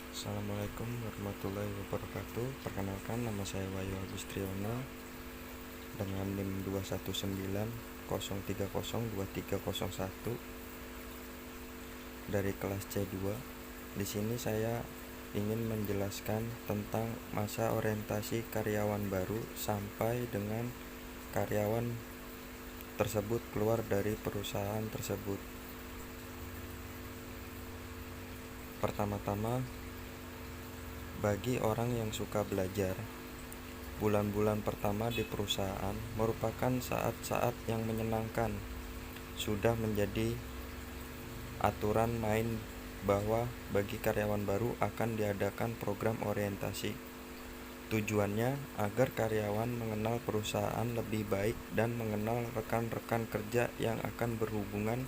Assalamualaikum warahmatullahi wabarakatuh. Perkenalkan, nama saya Wahyu Agustriono dengan NIM 21903023001 dari kelas C2. Di sini saya ingin menjelaskan tentang masa orientasi karyawan baru sampai dengan karyawan tersebut keluar dari perusahaan tersebut. Pertama-tama, bagi orang yang suka belajar, bulan-bulan pertama di perusahaan merupakan saat-saat yang menyenangkan. Sudah menjadi aturan main bahwa bagi karyawan baru akan diadakan program orientasi. Tujuannya agar karyawan mengenal perusahaan lebih baik dan mengenal rekan-rekan kerja yang akan berhubungan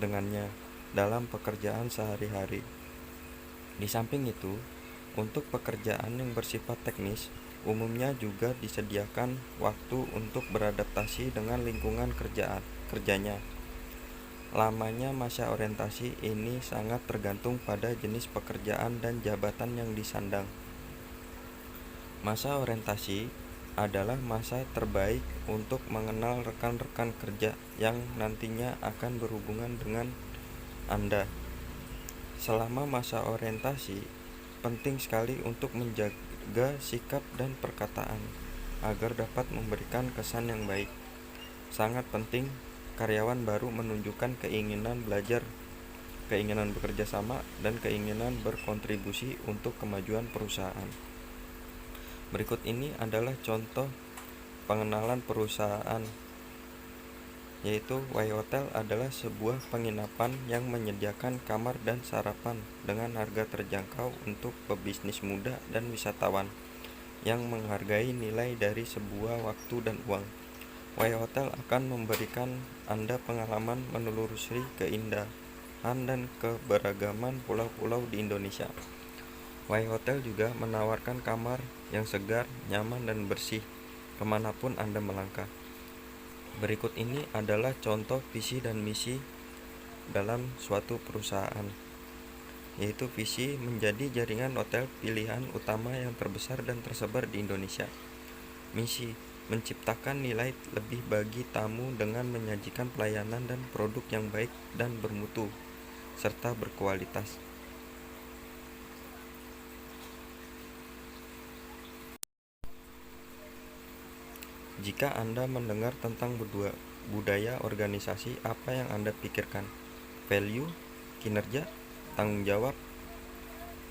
dengannya dalam pekerjaan sehari-hari. Di samping itu, untuk pekerjaan yang bersifat teknis, umumnya juga disediakan waktu untuk beradaptasi dengan lingkungan kerjanya. Lamanya masa orientasi ini sangat tergantung pada jenis pekerjaan dan jabatan yang disandang. Masa orientasi adalah masa terbaik untuk mengenal rekan-rekan kerja yang nantinya akan berhubungan dengan Anda. Selama masa orientasi, penting sekali untuk menjaga sikap dan perkataan agar dapat memberikan kesan yang baik. Sangat penting karyawan baru menunjukkan keinginan belajar, keinginan bekerja sama, dan keinginan berkontribusi untuk kemajuan perusahaan. Berikut ini adalah contoh pengenalan perusahaan, yaitu Y Hotel adalah sebuah penginapan yang menyediakan kamar dan sarapan dengan harga terjangkau untuk pebisnis muda dan wisatawan yang menghargai nilai dari sebuah waktu dan uang. Y Hotel akan memberikan Anda pengalaman menelusuri keindahan dan keberagaman pulau-pulau di Indonesia. Y Hotel juga menawarkan kamar yang segar, nyaman, dan bersih kemanapun Anda melangkah. Berikut ini adalah contoh visi dan misi dalam suatu perusahaan, yaitu visi menjadi jaringan hotel pilihan utama yang terbesar dan tersebar di Indonesia. Misi menciptakan nilai lebih bagi tamu dengan menyajikan pelayanan dan produk yang baik dan bermutu serta berkualitas. Jika Anda mendengar tentang budaya organisasi, apa yang Anda pikirkan? Value, kinerja, tanggung jawab?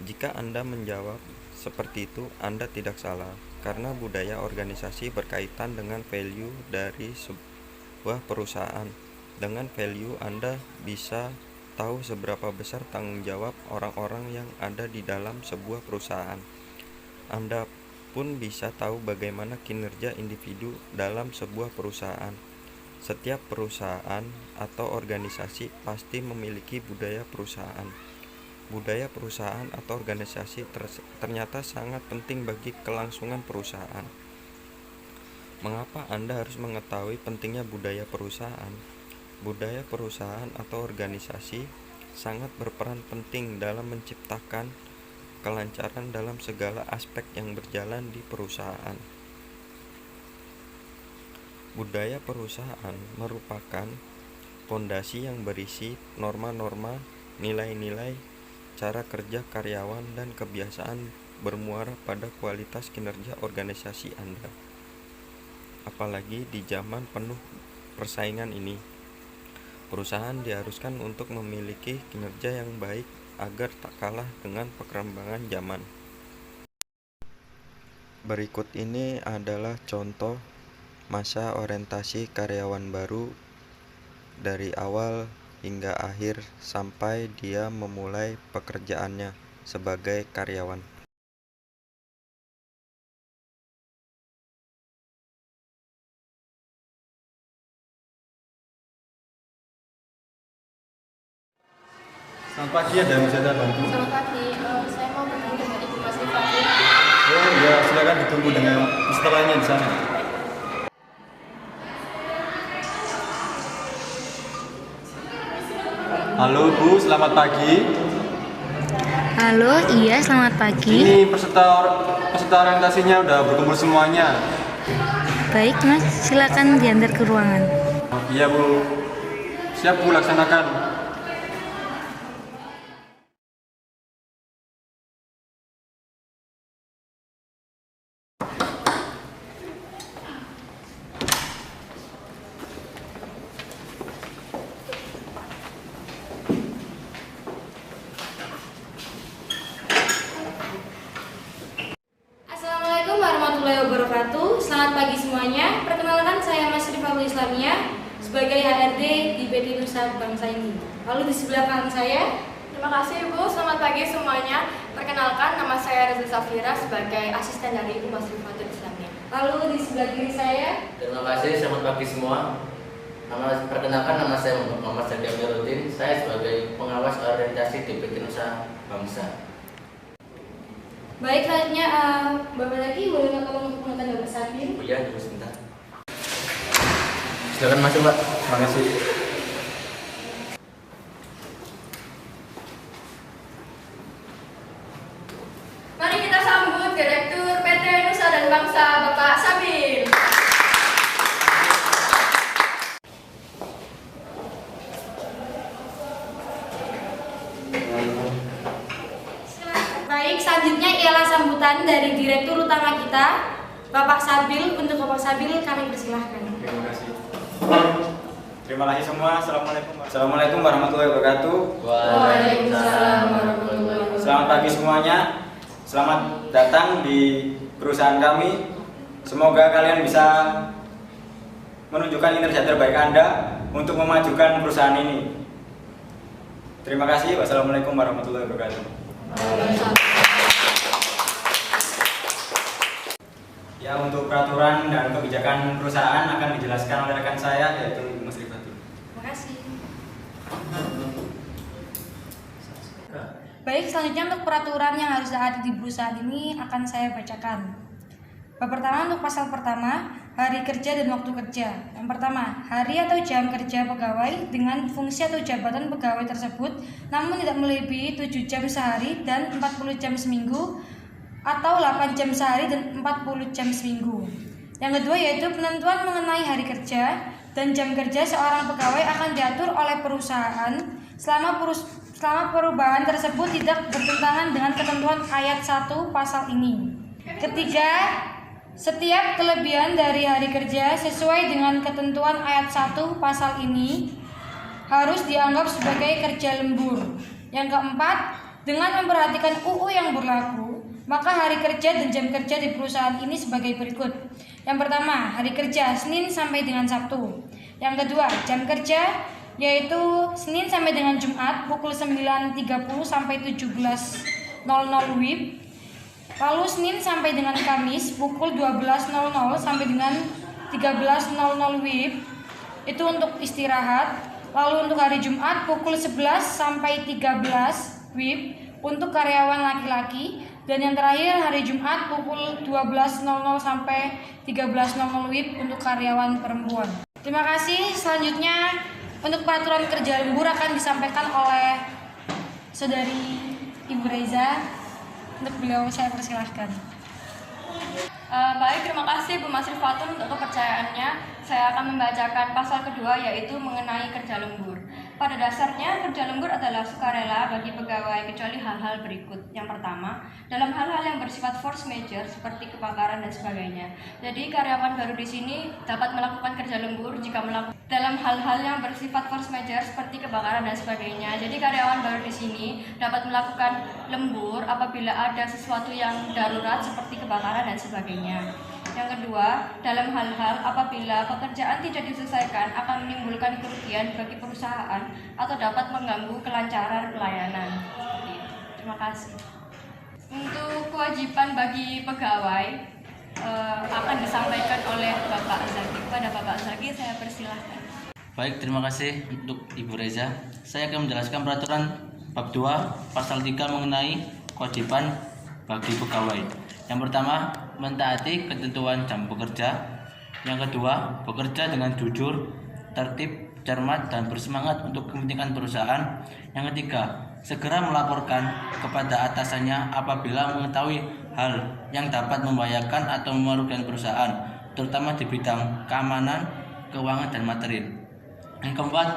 Jika Anda menjawab seperti itu, Anda tidak salah, karena budaya organisasi berkaitan dengan value dari sebuah perusahaan. Dengan value, Anda bisa tahu seberapa besar tanggung jawab orang-orang yang ada di dalam sebuah perusahaan. Anda pun bisa tahu bagaimana kinerja individu dalam sebuah perusahaan. Setiap perusahaan atau organisasi pasti memiliki budaya perusahaan. Budaya perusahaan atau organisasi ternyata sangat penting bagi kelangsungan perusahaan. Mengapa Anda harus mengetahui pentingnya budaya perusahaan? Budaya perusahaan atau organisasi sangat berperan penting dalam menciptakan kelancaran dalam segala aspek yang berjalan di perusahaan. Budaya perusahaan merupakan fondasi yang berisi norma-norma, nilai-nilai, cara kerja karyawan, dan kebiasaan bermuara pada kualitas kinerja organisasi Anda. Apalagi di zaman penuh persaingan ini, perusahaan diharuskan untuk memiliki kinerja yang baik agar tak kalah dengan perkembangan zaman. Berikut ini adalah contoh masa orientasi karyawan baru dari awal hingga akhir sampai dia memulai pekerjaannya sebagai karyawan. Selamat pagi, ada yang bisa saya bantu? Selamat pagi, saya mau bertemu dengan Ibu Mas Rifati. Oh ya, silakan ditunggu dengan setelahnya di sana. Halo Bu, selamat pagi. Halo, iya selamat pagi. Ini peserta orientasinya udah berkumpul semuanya. Baik Mas, silakan diantar ke ruangan. Iya Bu, siap Bu, laksanakan. Assalamualaikum warahmatullahi wabarakatuh. Selamat pagi semuanya. Perkenalkan saya Mas Rifatul Islamia sebagai HRD di PT Nusa Bangsa ini. Lalu di sebelah kanan saya. Terima kasih Bu, selamat pagi semuanya. Perkenalkan, nama saya Reza Safira sebagai asisten dari Ibu Mas Rifatul Islamia. Lalu di sebelah kiri saya. Terima kasih, selamat pagi semua. Perkenalkan, nama saya Muhammad Zaki Amiruddin. Saya sebagai pengawas orientasi di PT Nusa Bangsa. Baik, selanjutnya Bapak lagi boleh nggak tolong untuk penonton Bapak Sabir? Bu ya, tunggu sebentar. Silakan masuk, Pak. Terima kasih. Mari kita sambut Direktur PT Nusa dan Bangsa, Bapak Sabil. Baik, selanjutnya ialah sambutan dari Direktur Utama kita, Bapak Sabil. Untuk Bapak Sabil kami persilahkan. Terima kasih. Terima kasih semua. Assalamualaikum warahmatullahi wabarakatuh. Waalaikumsalam warahmatullahi wabarakatuh. Selamat pagi semuanya. Selamat datang di perusahaan kami. Semoga kalian bisa menunjukkan kinerja terbaik Anda untuk memajukan perusahaan ini. Terima kasih. Wassalamualaikum warahmatullahi wabarakatuh. Ya, untuk peraturan dan kebijakan perusahaan akan dijelaskan oleh rekan saya, yaitu Mas Rifatul. Terima kasih. Baik, selanjutnya untuk peraturan yang harus ada di perusahaan ini akan saya bacakan. Bab pertama untuk pasal pertama, hari kerja dan waktu kerja. Yang pertama, hari atau jam kerja pegawai dengan fungsi atau jabatan pegawai tersebut namun tidak melebihi 7 jam sehari dan 40 jam seminggu atau 8 jam sehari dan 40 jam seminggu. Yang kedua yaitu penentuan mengenai hari kerja dan jam kerja seorang pegawai akan diatur oleh perusahaan selama perubahan tersebut tidak bertentangan dengan ketentuan ayat 1 pasal ini. Ketiga, setiap kelebihan dari hari kerja sesuai dengan ketentuan ayat 1 pasal ini harus dianggap sebagai kerja lembur. Yang keempat, dengan memperhatikan UU yang berlaku, maka hari kerja dan jam kerja di perusahaan ini sebagai berikut. Yang pertama, hari kerja Senin sampai dengan Sabtu. Yang kedua, jam kerja yaitu Senin sampai dengan Jumat pukul 9.30 sampai 17.00 WIB. Lalu Senin sampai dengan Kamis pukul 12.00 sampai dengan 13.00 WIB. Itu untuk istirahat. Lalu untuk hari Jumat pukul 11 sampai 13 WIB untuk karyawan laki-laki. Dan yang terakhir hari Jumat pukul 12.00 sampai 13.00 WIB untuk karyawan perempuan. Terima kasih. Selanjutnya untuk peraturan kerja lembur akan disampaikan oleh Saudari Ibu Reza. Untuk beliau saya persilahkan. Baik, terima kasih Bu Mas Rifatul untuk kepercayaannya. Saya akan membacakan pasal kedua yaitu mengenai kerja lembur. Pada dasarnya kerja lembur adalah sukarela bagi pegawai kecuali hal-hal berikut. Yang pertama, dalam hal-hal yang bersifat force majeure seperti kebakaran dan sebagainya. Jadi karyawan baru di sini dapat melakukan kerja lembur jika melakukan dalam hal-hal yang bersifat force majeure seperti kebakaran dan sebagainya. Jadi karyawan baru di sini dapat melakukan lembur apabila ada sesuatu yang darurat seperti kebakaran dan sebagainya. Yang kedua, dalam hal-hal apabila pekerjaan tidak diselesaikan akan menimbulkan kerugian bagi perusahaan atau dapat mengganggu kelancaran pelayanan. Terima kasih. Untuk kewajiban bagi pegawai akan disampaikan oleh Bapak Zaki. Pada Bapak Zaki saya persilahkan. Baik, terima kasih untuk Ibu Reza. Saya akan menjelaskan peraturan bab 2 pasal 3 mengenai kewajiban bagi pegawai. Yang pertama, mentaati ketentuan jam bekerja. Yang kedua, bekerja dengan jujur, tertib, cermat, dan bersemangat untuk kepentingan perusahaan. Yang ketiga, segera melaporkan kepada atasannya apabila mengetahui hal yang dapat membahayakan atau merugikan perusahaan, terutama di bidang keamanan, keuangan, dan material. Yang keempat,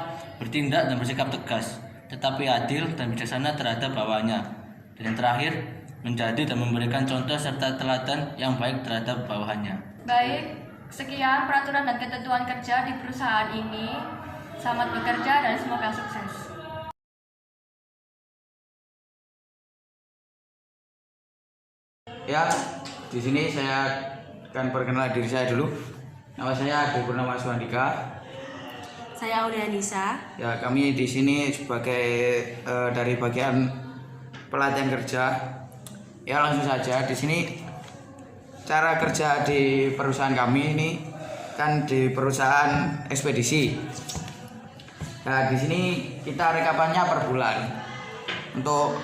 bertindak dan bersikap tegas, tetapi adil dan bijaksana terhadap bawahannya. Dan yang terakhir, menjadi dan memberikan contoh serta teladan yang baik terhadap bawahannya. Baik, sekian peraturan dan ketentuan kerja di perusahaan ini. Selamat bekerja dan semoga sukses. Ya, di sini saya akan perkenalkan diri saya dulu. Nama saya Ade Purnama Suandika. Saya Aulia Nisa. Ya, kami di sini sebagai dari bagian pelatihan kerja. Ya, langsung saja. Di sini cara kerja di perusahaan kami ini kan di perusahaan ekspedisi. Nah, di sini kita rekapannya per bulan. Untuk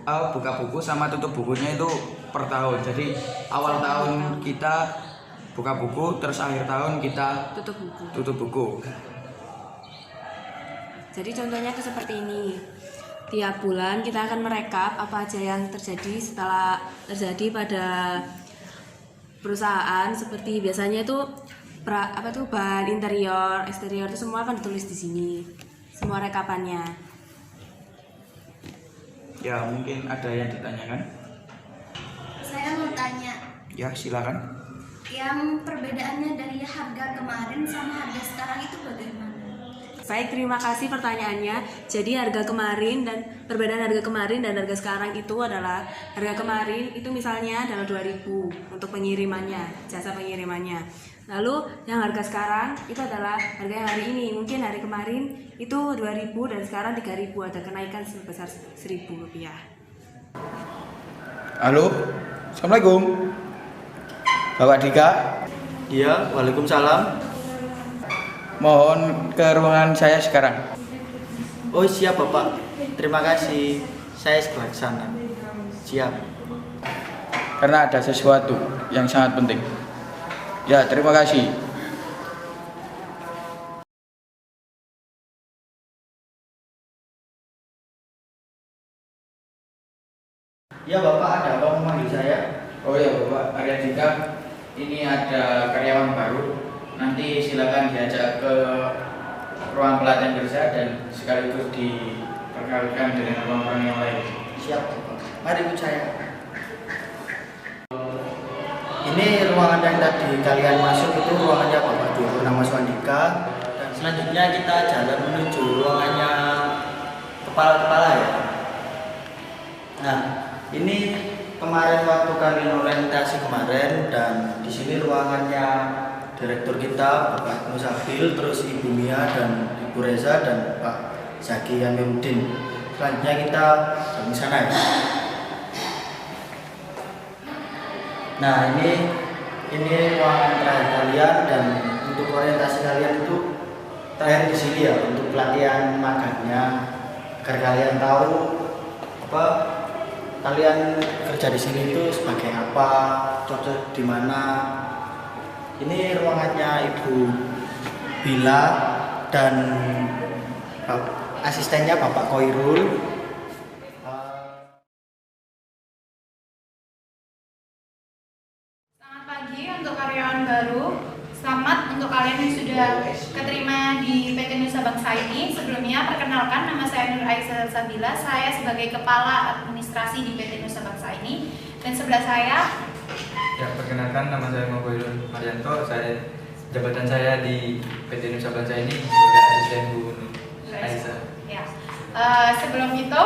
buka buku sama tutup bukunya itu per tahun. Jadi awal tahun kita buka buku, terus akhir tahun kita tutup buku. Jadi contohnya itu seperti ini. Tiap bulan kita akan merekap apa aja yang terjadi setelah terjadi pada perusahaan. Seperti biasanya itu bahan interior, eksterior itu semua akan ditulis di sini. Semua rekapannya. Ya, mungkin ada yang ditanyakan. Saya mau tanya, Ya, silakan. yang perbedaannya dari harga kemarin sama harga sekarang itu bagaimana? Baik, terima kasih pertanyaannya. Jadi harga kemarin dan perbedaan harga kemarin dan harga sekarang itu adalah harga kemarin itu misalnya adalah 2.000 untuk pengirimannya, jasa pengirimannya. Lalu yang harga sekarang itu adalah harga yang hari ini. Mungkin hari kemarin itu 2.000 dan sekarang 3.000, ada kenaikan sebesar Rp1.000. Halo. Assalamualaikum. Bapak Dika. Iya, waalaikumsalam. Mohon ke ruangan saya sekarang. Oh siap Bapak, terima kasih. Saya segera ke sana. Siap. Karena ada sesuatu yang sangat penting. Ya, terima kasih. Ya Bapak, ada apa memanggil saya? Oh ya Bapak, Arya Dika, ini ada karyawan baru. Nanti silakan diajak ke ruang pelatihan kerja dan sekaligus diperkenalkan dengan orang-orang yang lain. Siap Bapak. Mari ikut saya. Ini ruangan yang tadi kalian masuk itu ruangannya Bapak Dwi Purnama Suandika. Dan selanjutnya kita jalan menuju ruangannya kepala-kepala ya. Nah, ini kemarin waktu kalian orientasi kemarin dan di sini ruangannya direktur kita Bapak Musabil, terus Ibu Mia dan Ibu Reza dan Pak Zaki Yamiruddin. Selanjutnya kita ke sana ya. Nah, ini ruangan terakhir kalian dan untuk orientasi kalian itu terakhir di sini ya untuk pelatihan magangnya agar kalian tahu apa kalian kerja di sini itu sebagai apa, cocok di mana. Ini ruangannya Ibu Bila dan asistennya Bapak Koirul. Selamat pagi untuk karyawan baru. Selamat untuk kalian yang sudah keterima di PT Nusa Bangsa ini. Sebelumnya perkenalkan, nama saya Nur Aisyah Sabila. Saya sebagai kepala administrasi di PT Nusa Bangsa ini. Dan sebelah saya ya, perkenalkan, nama saya Mokoirul Marianto. Jabatan saya di PT Nusa Bangsa ini sebagai asisten Bu Aisyah. Ya. Sebelum itu,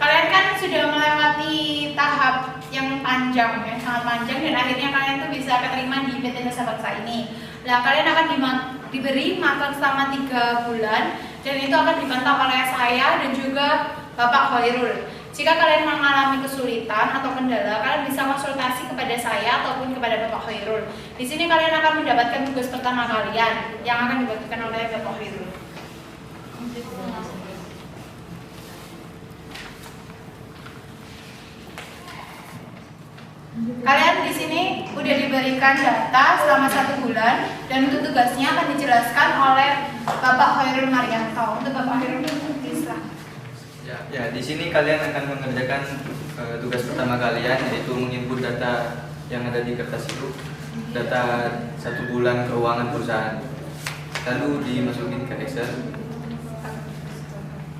kalian kan sudah melewati tahap yang panjang, yang sangat panjang, dan akhirnya kalian tuh bisa keterima di PT Nusa Bangsa ini. Nah, kalian akan diberi magang selama 3 bulan, dan itu akan dipantau oleh saya dan juga Bapak Khairul. Jika kalian mengalami kesulitan atau kendala, kalian bisa konsultasi kepada saya ataupun kepada Bapak Khairul. Di sini kalian akan mendapatkan tugas pertama kalian yang akan dibagikan oleh Bapak Khairul. Kalian di sini udah diberikan data selama 1 bulan dan untuk tugasnya akan dijelaskan oleh Bapak Hoirul Marianto. Untuk Bapak Hoirul, silakan. Ya, di sini kalian akan mengerjakan tugas pertama kalian, yaitu menginput data yang ada di kertas itu, data 1 bulan keuangan perusahaan. Lalu dimasukin ke Excel,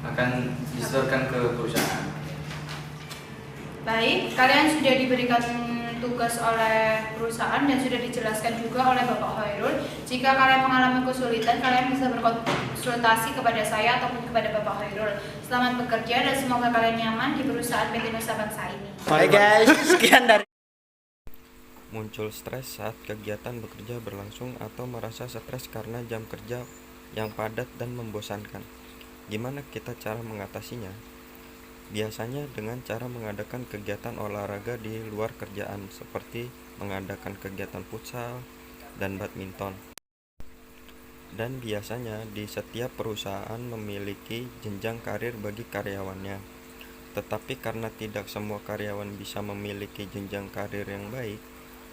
akan disetorkan ke perusahaan. Baik, kalian sudah diberikan tugas oleh perusahaan dan sudah dijelaskan juga oleh Bapak Hoirul. Jika kalian mengalami kesulitan, kalian bisa berkonsultasi kepada saya ataupun kepada Bapak Hoirul. Selamat bekerja dan semoga kalian nyaman di perusahaan PT Nusa Bangsa ini. Hai guys, sekian dari Muncul stres saat kegiatan bekerja berlangsung atau merasa stres karena jam kerja yang padat dan membosankan. Gimana kita cara mengatasinya? Biasanya dengan cara mengadakan kegiatan olahraga di luar kerjaan seperti mengadakan kegiatan futsal dan badminton. Dan biasanya di setiap perusahaan memiliki jenjang karir bagi karyawannya. Tetapi karena tidak semua karyawan bisa memiliki jenjang karir yang baik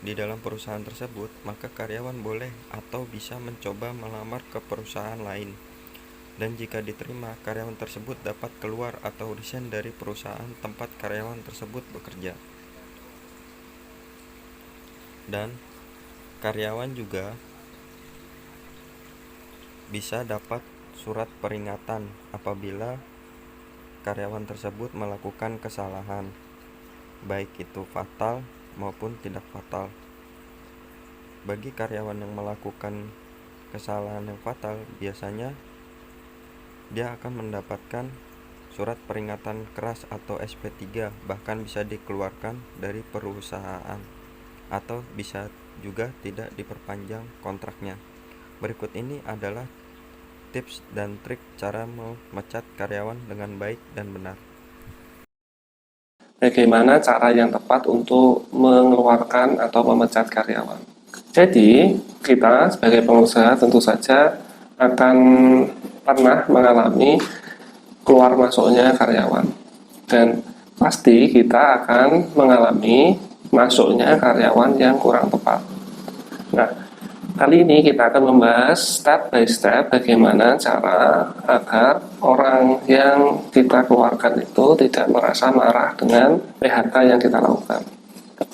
di dalam perusahaan tersebut, maka karyawan boleh atau bisa mencoba melamar ke perusahaan lain. Dan jika diterima, karyawan tersebut dapat keluar atau resign dari perusahaan tempat karyawan tersebut bekerja. Dan karyawan juga bisa dapat surat peringatan apabila karyawan tersebut melakukan kesalahan, baik itu fatal maupun tidak fatal. Bagi karyawan yang melakukan kesalahan yang fatal, biasanya dia akan mendapatkan surat peringatan keras atau SP3, bahkan bisa dikeluarkan dari perusahaan atau bisa juga tidak diperpanjang kontraknya. Berikut ini adalah tips dan trik cara memecat karyawan dengan baik dan benar. Bagaimana cara yang tepat untuk mengeluarkan atau memecat karyawan. Jadi, kita sebagai pengusaha tentu saja akan pernah mengalami keluar masuknya karyawan. Dan pasti kita akan mengalami masuknya karyawan yang kurang tepat. Nah, kali ini kita akan membahas step by step bagaimana cara agar orang yang kita keluarkan itu tidak merasa marah dengan PHK yang kita lakukan.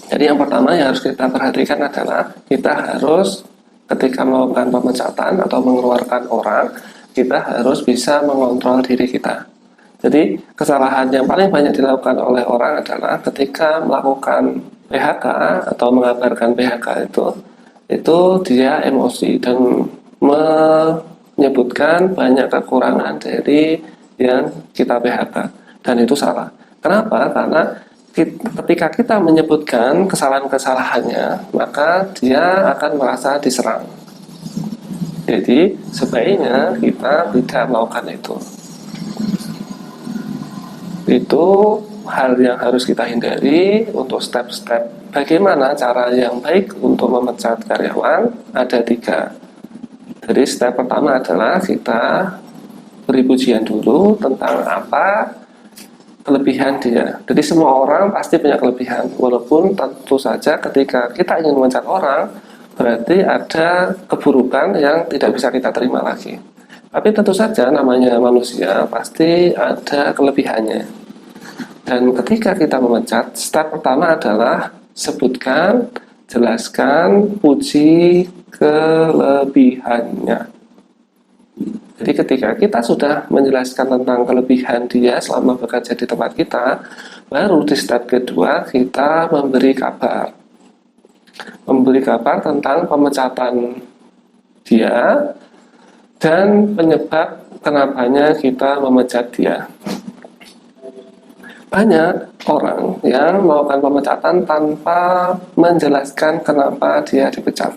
Jadi yang pertama yang harus kita perhatikan adalah kita harus ketika melakukan pemecatan atau mengeluarkan orang, kita harus bisa mengontrol diri kita. Jadi kesalahan yang paling banyak dilakukan oleh orang adalah ketika melakukan PHK atau mengabarkan PHK itu dia emosi dan menyebutkan banyak kekurangan dari yang kita PHK, dan itu salah. Kenapa? Karena ketika kita menyebutkan kesalahan-kesalahannya, maka dia akan merasa diserang. Jadi sebaiknya kita tidak melakukan itu. Itu hal yang harus kita hindari. Untuk step-step bagaimana cara yang baik untuk memecat karyawan ada 3. Jadi step pertama adalah kita beri pujian dulu tentang apa kelebihan dia. Jadi semua orang pasti punya kelebihan, walaupun tentu saja ketika kita ingin memecat orang berarti ada keburukan yang tidak bisa kita terima lagi. Tapi tentu saja namanya manusia pasti ada kelebihannya. Dan ketika kita memecat, step pertama adalah sebutkan, jelaskan, puji kelebihannya. Jadi ketika kita sudah menjelaskan tentang kelebihan dia selama bekerja di tempat kita, baru di step kedua kita memberi kabar. Memberi kabar tentang pemecatan dia dan penyebab kenapanya kita memecat dia. Banyak orang yang melakukan pemecatan tanpa menjelaskan kenapa dia dipecat.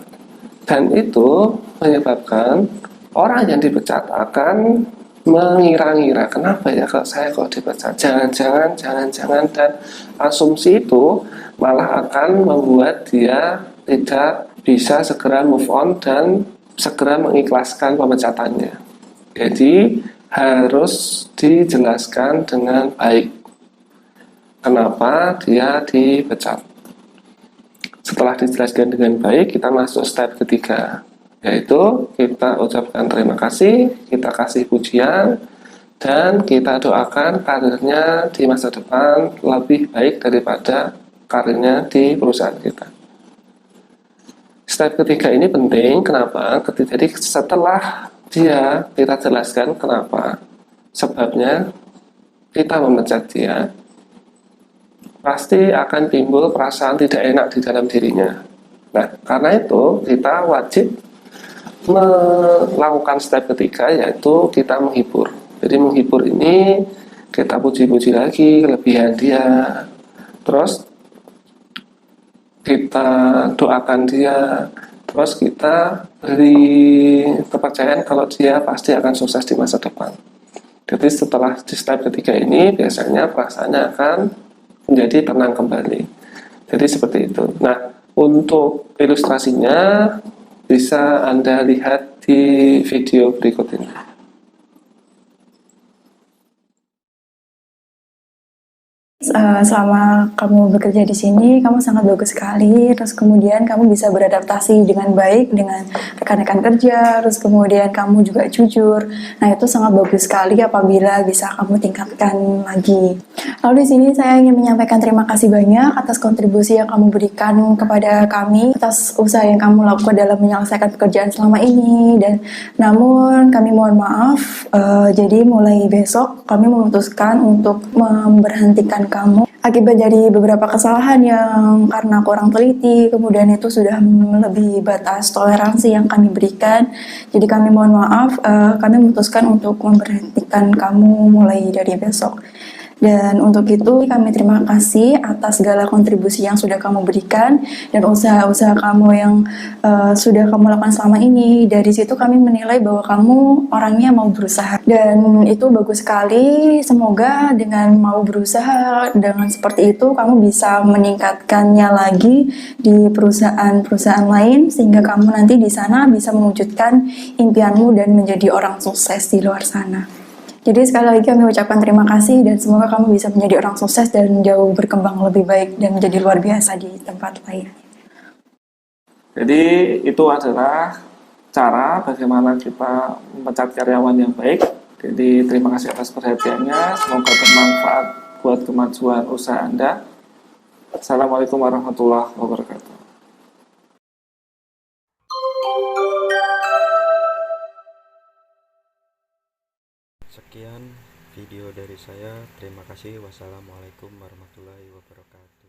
Dan itu menyebabkan orang yang dipecat akan mengira-ngira, kenapa ya kalau saya kok dipecat? Jangan-jangan, dan asumsi itu malah akan membuat dia tidak bisa segera move on dan segera mengikhlaskan pemecatannya. Jadi harus dijelaskan dengan baik kenapa dia dipecat. Setelah dijelaskan dengan baik, kita masuk step ketiga, yaitu kita ucapkan terima kasih, kita kasih pujian, dan kita doakan karirnya di masa depan lebih baik daripada karirnya di perusahaan kita. Step ketiga ini penting, kenapa? Jadi setelah kita jelaskan kenapa, sebabnya kita memecat dia, pasti akan timbul perasaan tidak enak di dalam dirinya. Nah, karena itu kita wajib melakukan step ketiga, yaitu kita menghibur. Jadi menghibur ini kita puji-puji lagi kelebihan dia, terus kita doakan dia, terus kita beri kepercayaan kalau dia pasti akan sukses di masa depan. Jadi setelah di step ketiga ini biasanya perasaannya akan menjadi tenang kembali. Jadi seperti itu. Nah, untuk ilustrasinya bisa Anda lihat di video berikut ini. Selama kamu bekerja di sini, kamu sangat bagus sekali. Terus kemudian kamu bisa beradaptasi dengan baik dengan rekan-rekan kerja. Terus kemudian kamu juga jujur. Nah, itu sangat bagus sekali apabila bisa kamu tingkatkan lagi. Lalu di sini saya ingin menyampaikan terima kasih banyak atas kontribusi yang kamu berikan kepada kami, atas usaha yang kamu lakukan dalam menyelesaikan pekerjaan selama ini. Dan namun kami mohon maaf. Jadi mulai besok kami memutuskan untuk memberhentikan kamu akibat dari beberapa kesalahan yang karena kurang teliti, kemudian itu sudah melebihi batas toleransi yang kami berikan. Jadi kami mohon maaf, kami memutuskan untuk memberhentikan kamu mulai dari besok. Dan untuk itu kami terima kasih atas segala kontribusi yang sudah kamu berikan dan usaha-usaha kamu yang sudah kamu lakukan selama ini. Dari situ kami menilai bahwa kamu orangnya mau berusaha dan itu bagus sekali. Semoga dengan mau berusaha dengan seperti itu kamu bisa meningkatkannya lagi di perusahaan-perusahaan lain sehingga kamu nanti di sana bisa mewujudkan impianmu dan menjadi orang sukses di luar sana. Jadi sekali lagi kami ucapkan terima kasih dan semoga kamu bisa menjadi orang sukses dan jauh berkembang lebih baik dan menjadi luar biasa di tempat lain. Jadi itu adalah cara bagaimana kita memecat karyawan yang baik. Jadi terima kasih atas perhatiannya, semoga bermanfaat buat kemajuan usaha Anda. Assalamualaikum warahmatullahi wabarakatuh. Sekian video dari saya. Terima kasih. Wassalamualaikum warahmatullahi wabarakatuh.